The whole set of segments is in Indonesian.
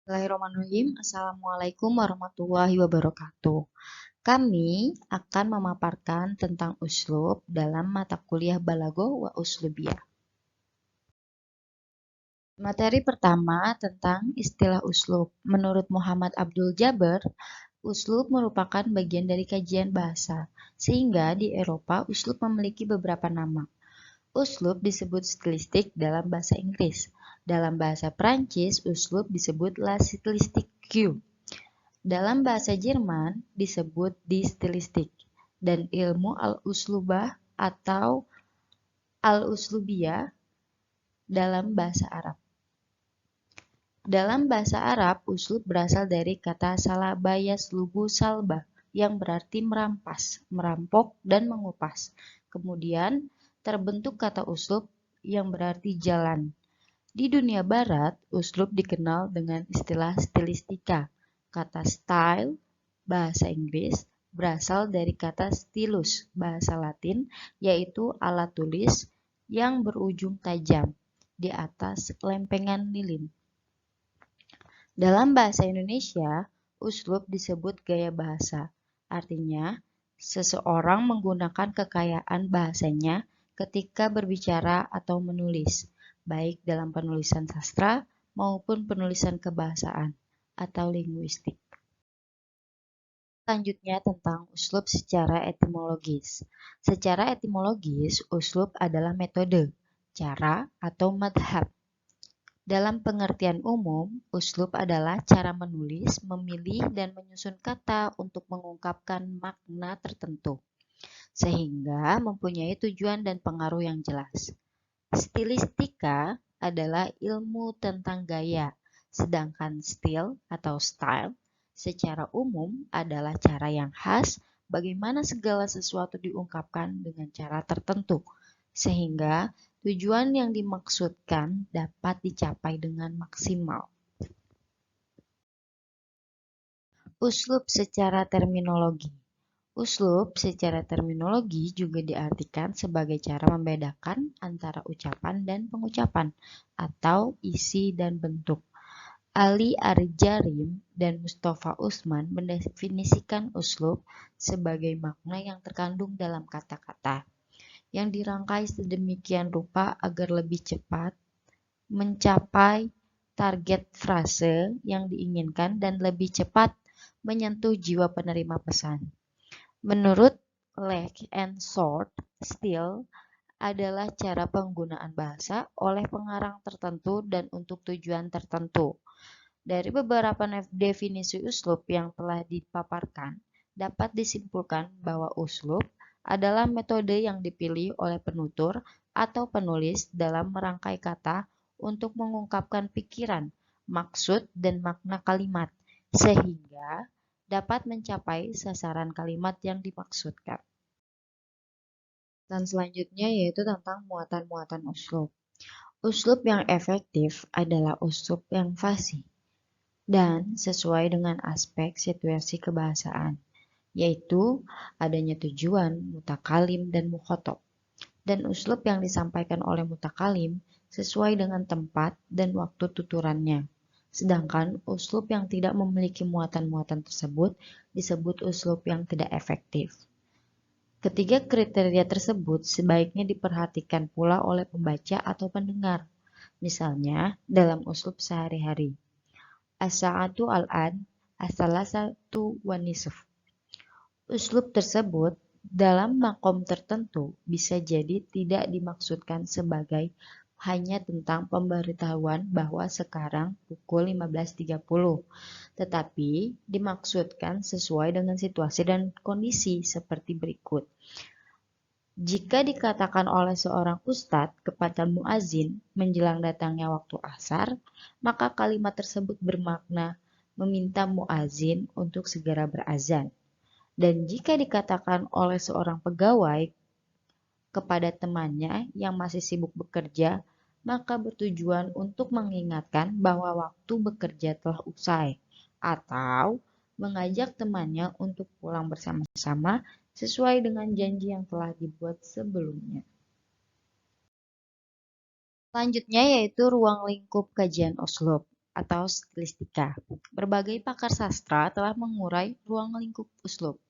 Bismillahirrahmanirrahim. Assalamualaikum warahmatullahi wabarakatuh. Kami akan memaparkan tentang uslub dalam mata kuliah Balaghah wa Uslubiyah. Materi pertama tentang istilah uslub. Menurut Muhammad Abdul Jabbar, uslub merupakan bagian dari kajian bahasa, sehingga di Eropa uslub memiliki beberapa nama. Uslub disebut stilistik dalam bahasa Inggris. Dalam bahasa Prancis, uslub disebut la stylistique. Dalam bahasa Jerman disebut die Stilistik, dan ilmu al-uslubah atau al-uslubiyah dalam bahasa Arab. Dalam bahasa Arab, uslub berasal dari kata salaba yaslubu salba yang berarti merampas, merampok, dan mengupas. Kemudian terbentuk kata uslub yang berarti jalan. Di dunia barat, uslub dikenal dengan istilah stilistika. Kata style, bahasa Inggris, berasal dari kata stylus, bahasa Latin, yaitu alat tulis yang berujung tajam di atas lempengan lilin. Dalam bahasa Indonesia, uslub disebut gaya bahasa. Artinya, seseorang menggunakan kekayaan bahasanya ketika berbicara atau menulis, baik dalam penulisan sastra maupun penulisan kebahasaan atau linguistik. Selanjutnya tentang uslub secara etimologis. Secara etimologis, uslub adalah metode, cara, atau madhab. Dalam pengertian umum, uslub adalah cara menulis, memilih, dan menyusun kata untuk mengungkapkan makna tertentu, sehingga mempunyai tujuan dan pengaruh yang jelas. Stilistika adalah ilmu tentang gaya, sedangkan stil atau style secara umum adalah cara yang khas bagaimana segala sesuatu diungkapkan dengan cara tertentu, sehingga tujuan yang dimaksudkan dapat dicapai dengan maksimal. Uslub secara terminologi. Uslub secara terminologi juga diartikan sebagai cara membedakan antara ucapan dan pengucapan, atau isi dan bentuk. Ali Ar-Jarim dan Mustafa Usman mendefinisikan uslub sebagai makna yang terkandung dalam kata-kata, yang dirangkai sedemikian rupa agar lebih cepat mencapai target frase yang diinginkan dan lebih cepat menyentuh jiwa penerima pesan. Menurut Lake and Sword, stil adalah cara penggunaan bahasa oleh pengarang tertentu dan untuk tujuan tertentu. Dari beberapa definisi uslub yang telah dipaparkan, dapat disimpulkan bahwa uslub adalah metode yang dipilih oleh penutur atau penulis dalam merangkai kata untuk mengungkapkan pikiran, maksud, dan makna kalimat, sehingga dapat mencapai sasaran kalimat yang dimaksudkan. Dan selanjutnya yaitu tentang muatan-muatan uslub. Uslub yang efektif adalah uslub yang fasih dan sesuai dengan aspek situasi kebahasaan, yaitu adanya tujuan, mutakalim, dan mukhotob. Dan uslub yang disampaikan oleh mutakalim sesuai dengan tempat dan waktu tuturannya. Sedangkan uslub yang tidak memiliki muatan-muatan tersebut disebut uslub yang tidak efektif. Ketiga kriteria tersebut sebaiknya diperhatikan pula oleh pembaca atau pendengar, misalnya dalam uslub sehari-hari. As-sa'atu al-an, as-salasatu wan nisf. Uslub tersebut dalam makom tertentu bisa jadi tidak dimaksudkan sebagai hanya tentang pemberitahuan bahwa sekarang pukul 15.30, tetapi dimaksudkan sesuai dengan situasi dan kondisi seperti berikut. Jika dikatakan oleh seorang ustadz kepada muazin menjelang datangnya waktu asar, maka kalimat tersebut bermakna meminta muazin untuk segera berazan. Dan jika dikatakan oleh seorang pegawai kepada temannya yang masih sibuk bekerja, maka bertujuan untuk mengingatkan bahwa waktu bekerja telah usai, atau mengajak temannya untuk pulang bersama-sama sesuai dengan janji yang telah dibuat sebelumnya. Selanjutnya yaitu ruang lingkup kajian uslub. atau stilistika. Berbagai pakar sastra telah mengurai ruang lingkup uslub.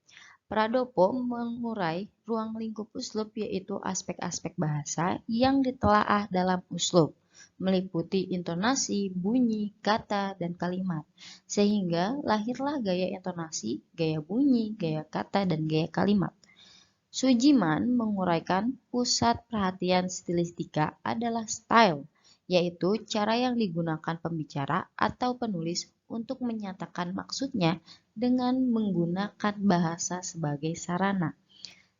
Pradopo mengurai ruang lingkup uslub yaitu aspek-aspek bahasa yang ditelaah dalam uslub, meliputi intonasi, bunyi, kata, dan kalimat. Sehingga lahirlah gaya intonasi, gaya bunyi, gaya kata, dan gaya kalimat. Sujiman menguraikan pusat perhatian stilistika adalah style, yaitu cara yang digunakan pembicara atau penulis untuk menyatakan maksudnya dengan menggunakan bahasa sebagai sarana.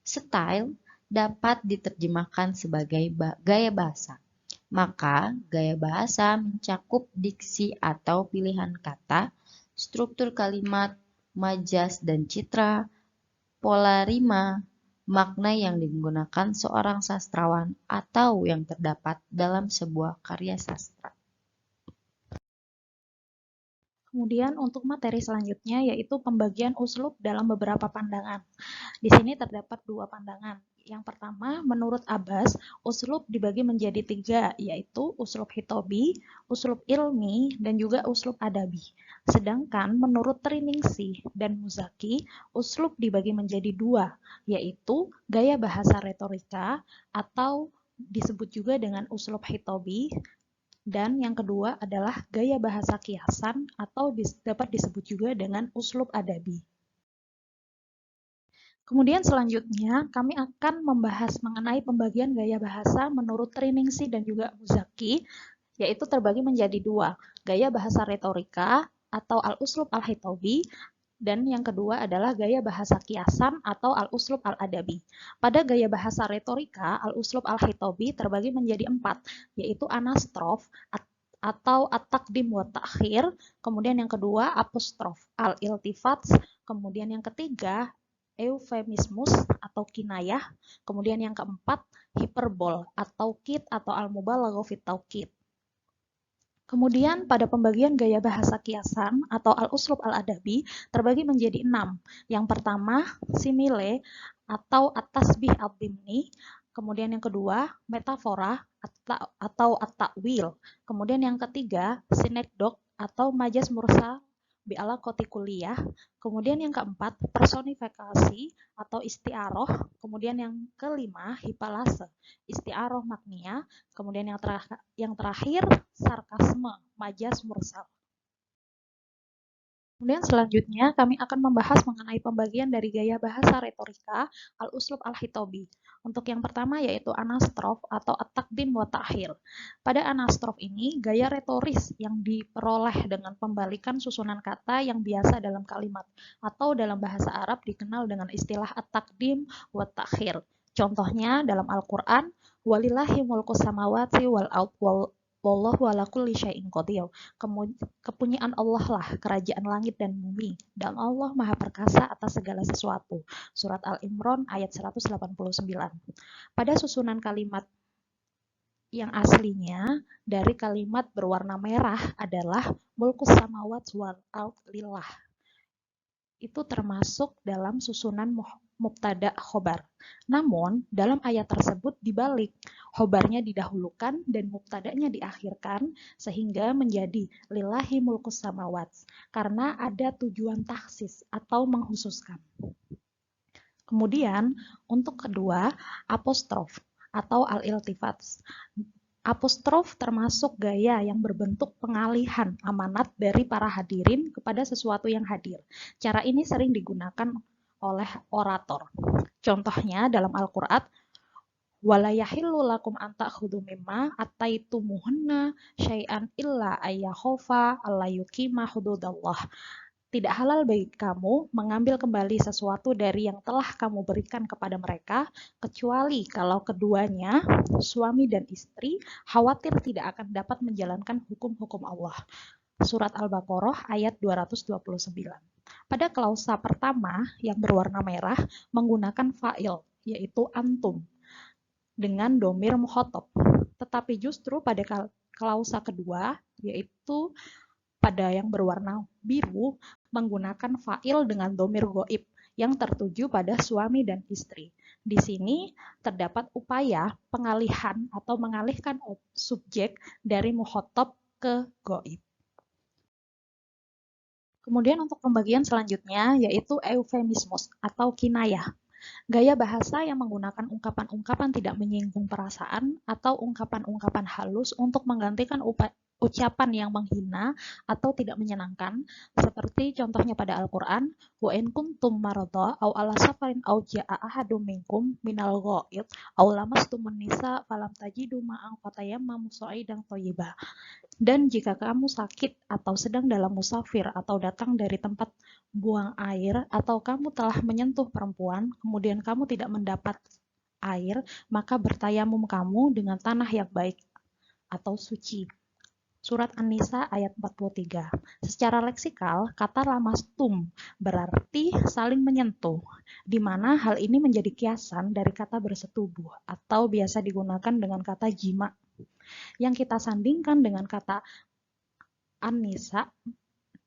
Style dapat diterjemahkan sebagai gaya bahasa. Maka, gaya bahasa mencakup diksi atau pilihan kata, struktur kalimat, majas dan citra, pola rima, makna yang digunakan seorang sastrawan atau yang terdapat dalam sebuah karya sastra. Kemudian untuk materi selanjutnya yaitu pembagian uslub dalam beberapa pandangan. Di sini terdapat dua pandangan. Yang pertama, menurut Abbas, uslub dibagi menjadi tiga, yaitu uslub hitobi, uslub ilmi, dan juga uslub adabi. Sedangkan menurut Triningsih dan Muzaki, uslub dibagi menjadi dua, yaitu gaya bahasa retorika atau disebut juga dengan uslub hitobi, dan yang kedua adalah gaya bahasa kiasan atau dapat disebut juga dengan uslub adabi. Kemudian selanjutnya kami akan membahas mengenai pembagian gaya bahasa menurut Triningsih dan juga Muzaki, yaitu terbagi menjadi dua, gaya bahasa retorika atau al-uslub al-hitobi, dan yang kedua adalah gaya bahasa kiasan atau al-uslub al-adabi. Pada gaya bahasa retorika, al-uslub al-hitobi terbagi menjadi empat, yaitu anastrof atau at-taqdim wa ta'khir, kemudian yang kedua apostrof al-iltifats, kemudian yang ketiga eufemismus atau kinayah, kemudian yang keempat hiperbol atau taukid atau al-mubalaghah fit taukid. Kemudian pada pembagian gaya bahasa kiasan atau al-uslub al-adabi terbagi menjadi 6. Yang pertama simile atau at-tasbih ad-dimni, kemudian yang kedua metafora atau at-ta'wil, kemudian yang ketiga sinekdok atau majas mursal bi'ala kuliah, kemudian yang keempat personifikasi atau istiaroh, kemudian yang kelima hipalase, istiaroh maknia, kemudian yang terakhir sarkasme, majas mursal. Kemudian selanjutnya kami akan membahas mengenai pembagian dari gaya bahasa retorika al-uslub al-hitobi. Untuk yang pertama yaitu anastrof atau at-taqdim wa ta'khir. Pada anastrof ini gaya retoris yang diperoleh dengan pembalikan susunan kata yang biasa dalam kalimat atau dalam bahasa Arab dikenal dengan istilah at-taqdim wa ta'khir. Contohnya dalam Al-Qur'an walillahi mulku samawati wal ardh wallahu ala kulli syai'in qadir. Kepunyaan Allah lah kerajaan langit dan bumi, dan Allah Maha Perkasa atas segala sesuatu. Surat Al-Imran ayat 189. Pada susunan kalimat yang aslinya dari kalimat berwarna merah adalah mulkus samawat wal ard lillah. Itu termasuk dalam susunan mubtada khobar. Namun, dalam ayat tersebut dibalik, khobarnya didahulukan dan mubtadanya diakhirkan sehingga menjadi lillahi mulkus samawat karena ada tujuan taksis atau menghususkan. Kemudian, untuk kedua, apostrof atau al-iltifats. Apostrof termasuk gaya yang berbentuk pengalihan amanat dari para hadirin kepada sesuatu yang hadir. Cara ini sering digunakan oleh orator. Contohnya dalam Al-Qur'an, wala yahillu lakum an ta'khudhu mimma ataitumuhunna syai'an illa ayyakhofa alla yuqima hududallah. Tidak halal bagi kamu mengambil kembali sesuatu dari yang telah kamu berikan kepada mereka, kecuali kalau keduanya, suami dan istri, khawatir tidak akan dapat menjalankan hukum-hukum Allah. Surat Al-Baqarah ayat 229. Pada klausa pertama yang berwarna merah menggunakan fa'il, yaitu antum, dengan domir mukhatab. Tetapi justru pada klausa kedua, yaitu pada yang berwarna biru, menggunakan fa'il dengan domir goib yang tertuju pada suami dan istri. Di sini terdapat upaya pengalihan atau mengalihkan subjek dari mukhatab ke goib. Kemudian untuk pembagian selanjutnya yaitu eufemismus atau kinayah. Gaya bahasa yang menggunakan ungkapan-ungkapan tidak menyinggung perasaan atau ungkapan-ungkapan halus untuk menggantikan ucapan yang menghina atau tidak menyenangkan, seperti contohnya pada Al-Quran, wa in kuntum maradha aw ala safarin aw jaa ahadum minkum minal ghaid aw lamastumun nisa falam tajidu ma'an fatayammamu sa'idan thayyiba. Dan jika kamu sakit atau sedang dalam musafir atau datang dari tempat buang air atau kamu telah menyentuh perempuan, kemudian kamu tidak mendapat air, maka bertayamum kamu dengan tanah yang baik atau suci. Surat An-Nisa ayat 43. Secara leksikal, kata lamastum berarti saling menyentuh, di mana hal ini menjadi kiasan dari kata bersetubuh atau biasa digunakan dengan kata jima, yang kita sandingkan dengan kata An-Nisa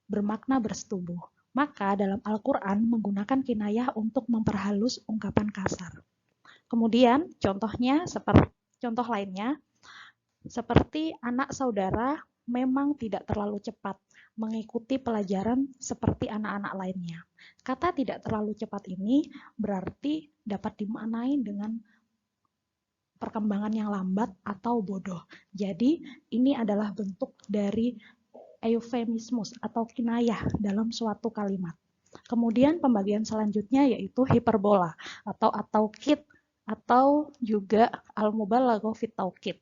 bermakna bersetubuh. Maka dalam Al-Quran menggunakan kinayah untuk memperhalus ungkapan kasar. Kemudian contoh lainnya seperti anak saudara memang tidak terlalu cepat mengikuti pelajaran seperti anak-anak lainnya. Kata tidak terlalu cepat ini berarti dapat dimaknai dengan perkembangan yang lambat atau bodoh. Jadi ini adalah bentuk dari eufemismus atau kinayah dalam suatu kalimat. Kemudian pembagian selanjutnya yaitu hiperbola atau taukid atau juga al-mubalaghah fit taukid,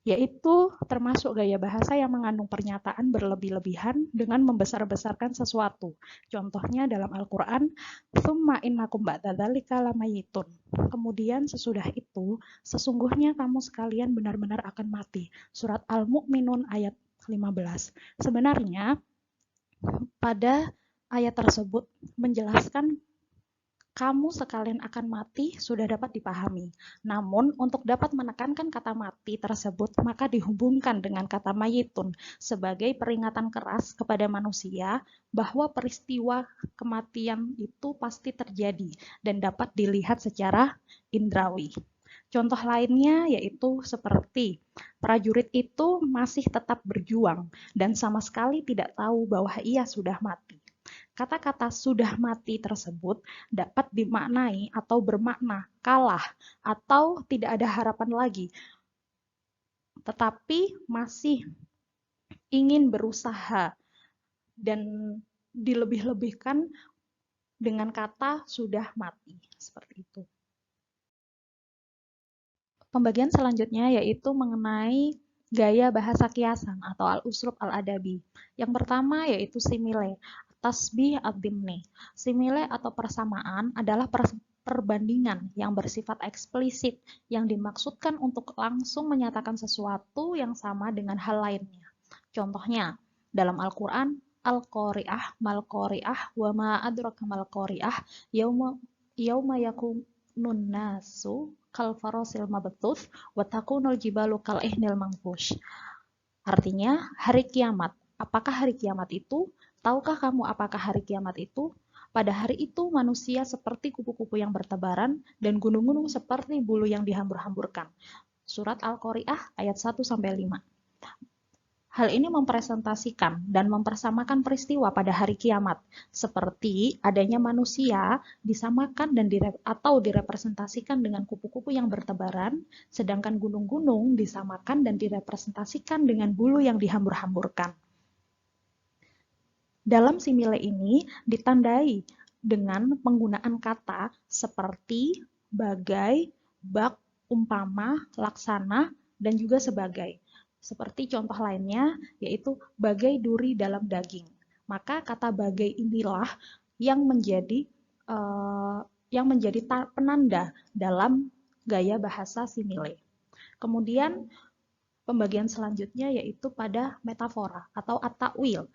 yaitu termasuk gaya bahasa yang mengandung pernyataan berlebih-lebihan dengan membesar-besarkan sesuatu. Contohnya dalam Al-Quran, "Tsumma innakum ba'da dzalika lamayitun." Kemudian sesudah itu, sesungguhnya kamu sekalian benar-benar akan mati. Surat Al-Mu'minun ayat 15. Sebenarnya pada ayat tersebut menjelaskan kamu sekalian akan mati sudah dapat dipahami. Namun untuk dapat menekankan kata mati tersebut maka dihubungkan dengan kata mayitun sebagai peringatan keras kepada manusia bahwa peristiwa kematian itu pasti terjadi dan dapat dilihat secara indrawi. Contoh lainnya yaitu seperti prajurit itu masih tetap berjuang dan sama sekali tidak tahu bahwa ia sudah mati. Kata-kata sudah mati tersebut dapat dimaknai atau bermakna kalah atau tidak ada harapan lagi, tetapi masih ingin berusaha dan dilebih-lebihkan dengan kata sudah mati. Seperti itu. Pembagian selanjutnya yaitu mengenai gaya bahasa kiasan atau al-uslub al-adabi. Yang pertama yaitu simile, tasbih ad-dimni. Simile atau persamaan adalah perbandingan yang bersifat eksplisit yang dimaksudkan untuk langsung menyatakan sesuatu yang sama dengan hal lainnya. Contohnya, dalam Al-Quran, Al-Qari'ah, Mal-Qari'ah, wa ma adraka mal-Qari'ah, yauma yakunun nasu kal farasil mabthuth wa takunul jibalu kal ihnil manfush. Artinya, hari kiamat. Apakah hari kiamat itu? Tahukah kamu apakah hari kiamat itu? Pada hari itu manusia seperti kupu-kupu yang bertebaran dan gunung-gunung seperti bulu yang dihambur-hamburkan. Surat Al-Qari'ah ayat 1-5. Hal ini mempresentasikan dan mempersamakan peristiwa pada hari kiamat, seperti adanya manusia disamakan dan atau direpresentasikan dengan kupu-kupu yang bertebaran, sedangkan gunung-gunung disamakan dan direpresentasikan dengan bulu yang dihambur-hamburkan. Dalam simile ini ditandai dengan penggunaan kata seperti bagai, bak, umpama, laksana, dan juga sebagai. Seperti contoh lainnya, yaitu bagai duri dalam daging. Maka kata bagai inilah yang menjadi penanda dalam gaya bahasa simile. Kemudian pembagian selanjutnya yaitu pada metafora atau at-ta'wil,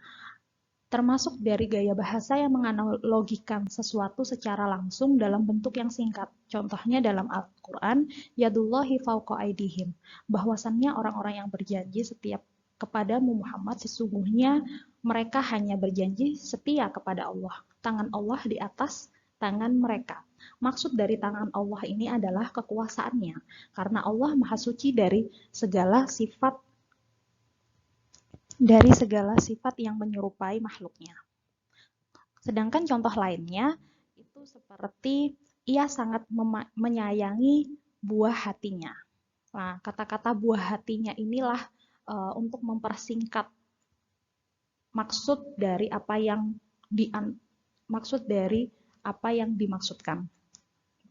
termasuk dari gaya bahasa yang menganalogikan sesuatu secara langsung dalam bentuk yang singkat. Contohnya dalam Al-Quran, yadullahi fauqa aidihim, bahwasannya orang-orang yang berjanji setiap kepadamu Muhammad, sesungguhnya mereka hanya berjanji setia kepada Allah. Tangan Allah di atas tangan mereka. Maksud dari tangan Allah ini adalah kekuasaannya, karena Allah Maha Suci dari segala sifat yang menyerupai makhluknya. Sedangkan contoh lainnya itu seperti ia sangat menyayangi buah hatinya. Nah, kata-kata buah hatinya inilah untuk mempersingkat maksud dari apa yang dimaksudkan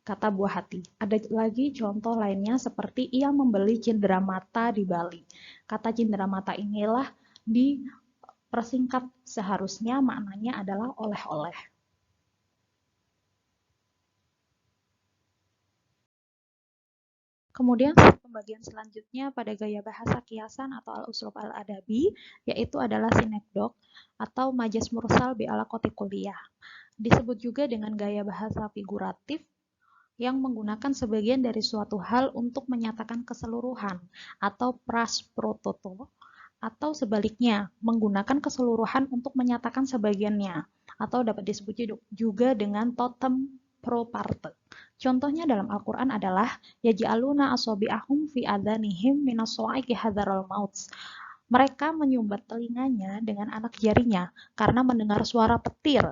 kata buah hati. Ada lagi contoh lainnya seperti ia membeli cenderamata di Bali. Kata cenderamata inilah dipersingkat, seharusnya maknanya adalah oleh-oleh. Kemudian pembagian selanjutnya pada gaya bahasa kiasan atau al-uslub al-adabi, yaitu adalah sinekdok atau majas mursal bi ala koti kuliah. Disebut juga dengan gaya bahasa figuratif yang menggunakan sebagian dari suatu hal untuk menyatakan keseluruhan atau pras prototo, atau sebaliknya menggunakan keseluruhan untuk menyatakan sebagiannya, atau dapat disebut juga dengan totem pro parte. Contohnya dalam Al-Quran adalah yaj'aluna asabi'ahum fi adhanihim minas sa'iqi hadzarul maut. Mereka menyumbat telinganya dengan anak jarinya karena mendengar suara petir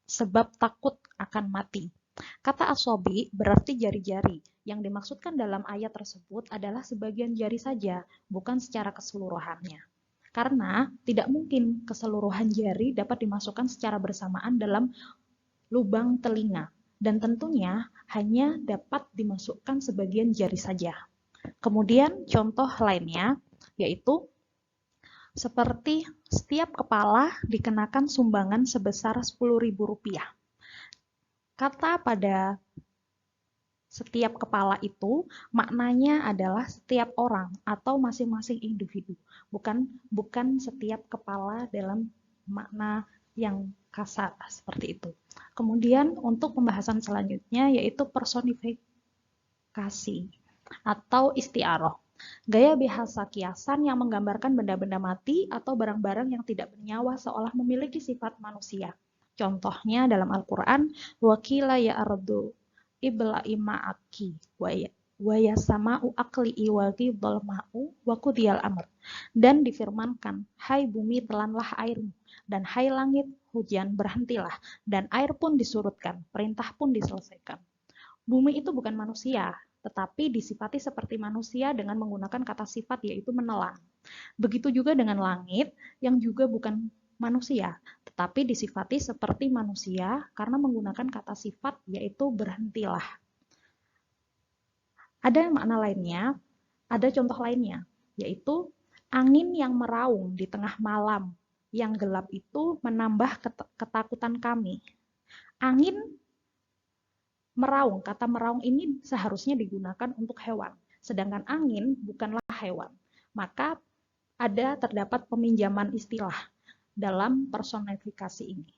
sebab takut akan mati. Kata asobi berarti jari-jari. Yang dimaksudkan dalam ayat tersebut adalah sebagian jari saja, bukan secara keseluruhannya. Karena tidak mungkin keseluruhan jari dapat dimasukkan secara bersamaan dalam lubang telinga. Dan tentunya hanya dapat dimasukkan sebagian jari saja. Kemudian contoh lainnya yaitu seperti setiap kepala dikenakan sumbangan sebesar Rp10.000. Kata pada setiap kepala itu maknanya adalah setiap orang atau masing-masing individu, bukan setiap kepala dalam makna yang kasar seperti itu. Kemudian untuk pembahasan selanjutnya yaitu personifikasi atau isti'aroh. Gaya bahasa kiasan yang menggambarkan benda-benda mati atau barang-barang yang tidak bernyawa seolah memiliki sifat manusia. Contohnya dalam Al-Quran, wakila ya ardu ibla'i ma'aki wa yasama'u aqli'i wa ghidhal ma'u wa qudiyal amr. Dan difirmankan, hai bumi telanlah airmu, dan hai langit hujan berhentilah, dan air pun disurutkan, perintah pun diselesaikan. Bumi itu bukan manusia, tetapi disifati seperti manusia dengan menggunakan kata sifat yaitu menelan. Begitu juga dengan langit yang juga bukan manusia, tetapi disifati seperti manusia karena menggunakan kata sifat yaitu berhentilah. Ada makna lainnya, ada contoh lainnya, yaitu angin yang meraung di tengah malam yang gelap itu menambah ketakutan kami. Angin meraung, kata meraung ini seharusnya digunakan untuk hewan, sedangkan angin bukanlah hewan. Maka terdapat peminjaman istilah dalam personifikasi ini.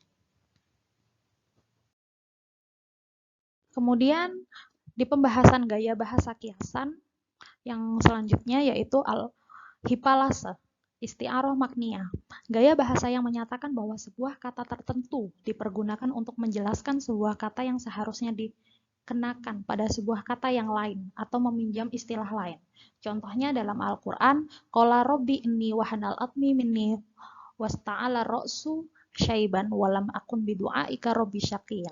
Kemudian di pembahasan gaya bahasa kiasan yang selanjutnya yaitu al-hipalase, isti'aroh makniyah. Gaya bahasa yang menyatakan bahwa sebuah kata tertentu dipergunakan untuk menjelaskan sebuah kata yang seharusnya dikenakan pada sebuah kata yang lain atau meminjam istilah lain. Contohnya dalam Al-Quran, qala rabbi inni wahanal atmi minni wasta'ala ra'su syaiban walam akun bidu'aika rabbi syaqiyya.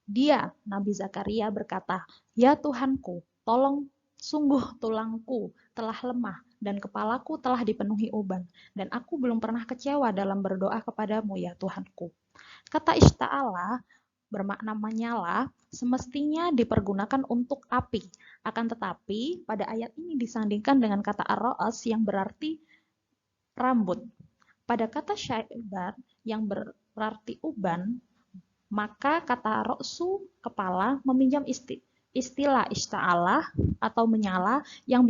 Dia, Nabi Zakaria berkata, ya Tuhanku, tolong, sungguh tulangku telah lemah dan kepalaku telah dipenuhi uban, dan aku belum pernah kecewa dalam berdoa kepadamu ya Tuhanku. Kata ishta'ala bermakna menyala semestinya dipergunakan untuk api. Akan tetapi pada ayat ini disandingkan dengan kata ar-ra'as yang berarti rambut. Pada kata syaiban yang berarti uban, maka kata roksu, kepala, meminjam istilah ista'alah atau menyala yang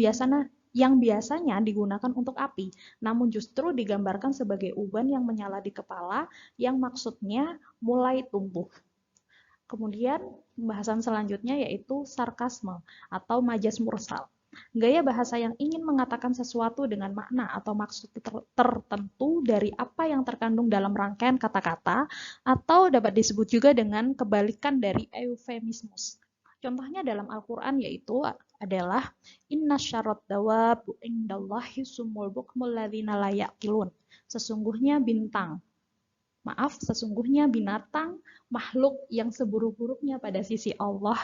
biasanya digunakan untuk api, namun justru digambarkan sebagai uban yang menyala di kepala yang maksudnya mulai tumbuh. Kemudian pembahasan selanjutnya yaitu sarkasme atau majas mursal. Gaya bahasa yang ingin mengatakan sesuatu dengan makna atau maksud tertentu dari apa yang terkandung dalam rangkaian kata-kata atau dapat disebut juga dengan kebalikan dari eufemismus. Contohnya dalam Al-Quran yaitu adalah inna syarrat dawab indallahi sumul bukmul ladzina la yaqilun. Sesungguhnya bintang Maaf, sesungguhnya binatang, makhluk yang seburuk-buruknya pada sisi Allah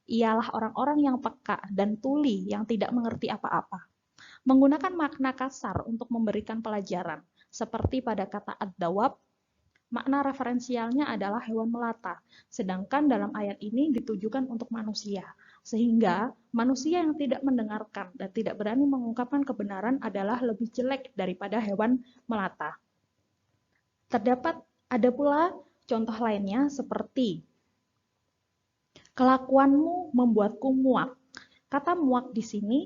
ialah orang-orang yang peka dan tuli yang tidak mengerti apa-apa. Menggunakan makna kasar untuk memberikan pelajaran, seperti pada kata ad-dawab, makna referensialnya adalah hewan melata, sedangkan dalam ayat ini ditujukan untuk manusia. Sehingga manusia yang tidak mendengarkan dan tidak berani mengungkapkan kebenaran adalah lebih jelek daripada hewan melata. Ada pula contoh lainnya seperti kelakuanmu membuatku muak. Kata muak di sini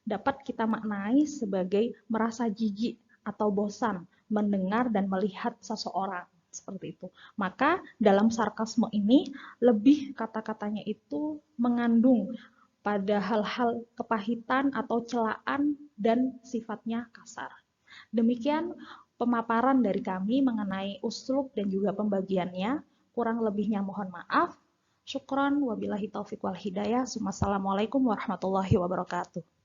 dapat kita maknai sebagai merasa jijik atau bosan mendengar dan melihat seseorang. Seperti itu. Maka dalam sarkasme ini lebih kata-katanya itu mengandung pada hal-hal kepahitan atau celaan dan sifatnya kasar. Demikian pemaparan dari kami mengenai uslub dan juga pembagiannya. Kurang lebihnya mohon maaf. Syukran, wabillahi taufiq wal hidayah. Wassalamualaikum warahmatullahi wabarakatuh.